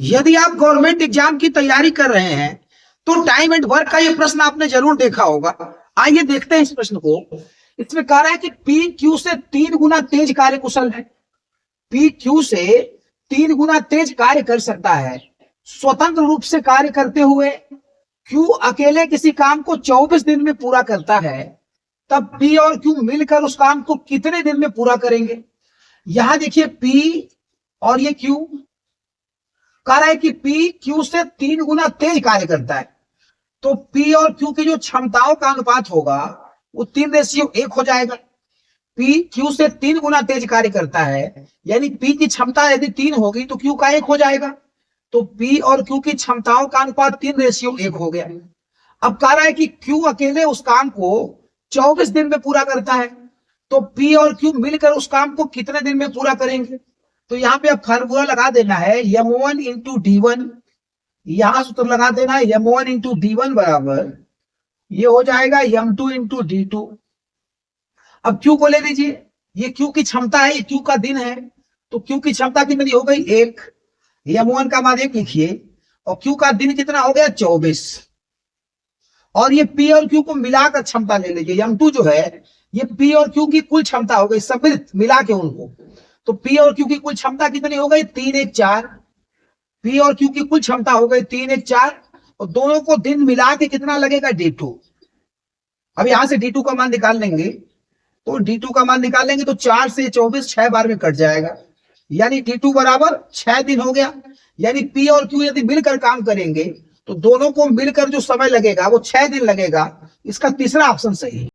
यदि आप government exam की तैयारी कर रहे हैं तो टाइम एंड वर्क का ये प्रश्न आपने जरूर देखा होगा। आइए देखते हैं इस प्रश्न को। इसमें कह रहा है कि पी क्यू से 3 गुना तेज कार्य कुशल है। पी क्यू से 3 गुना तेज कार्य कर सकता है। स्वतंत्र रूप से कार्य करते हुए क्यू अकेले किसी काम को 24 दिन में पूरा करता है, तब पी और क्यू मिलकर उस काम को कितने दिन में पूरा करेंगे। यहां देखिए पी और ये क्यू कह रहा है कि पी क्यू से 3 गुना तेज कार्य करता है, तो पी और क्यू की जो क्षमताओं का अनुपात होगा वो 3:1 हो जाएगा। पी क्यू से 3 गुना तेज कार्य करता है, यानी पी की क्षमता यदि 3 होगी तो क्यू का 1 हो जाएगा। तो पी और क्यू की क्षमताओं का अनुपात 3:1 हो गया। अब कह रहा है कि क्यू अकेले उस काम को 24 दिन में पूरा करता है, तो पी और क्यू मिलकर उस काम को कितने दिन में पूरा करेंगे। तो यहाँ पे अब फार्मूला लगा देना है m1 इंटू d1। यहां सूत्र लगा देना है m1 इंटू d1 बराबर ये हो जाएगा m2 इंटू d2। अब क्यू को ले लीजिए, ये क्यू की क्षमता है, ये क्यू का दिन है, तो क्यू की क्षमता कितनी हो गई 1। m1 का मान 1 लिखिए और क्यू का दिन कितना हो गया 24। और ये पी और क्यू को मिलाकर क्षमता ले लीजिए, m2 जो है ये पी और क्यू की कुल क्षमता हो गई सम्मिलित मिला के उनको। तो पी और क्यू की कुल क्षमता कितनी हो गई 3 1 4। पी और क्यू की कुल क्षमता हो गई 3 1 4 और दोनों को दिन मिला के कितना लगेगा d2। अब यहां से d2 का मान निकाल लेंगे, तो d2 का मान निकालेंगे तो 4 से 24 6 बार में कट जाएगा, यानी d2 बराबर 6 दिन हो गया। यानी पी और क्यू यदि मिलकर काम करेंगे तो दोनों को मिलकर जो समय लगेगा वो 6 दिन लगेगा। इसका तीसरा ऑप्शन सही है।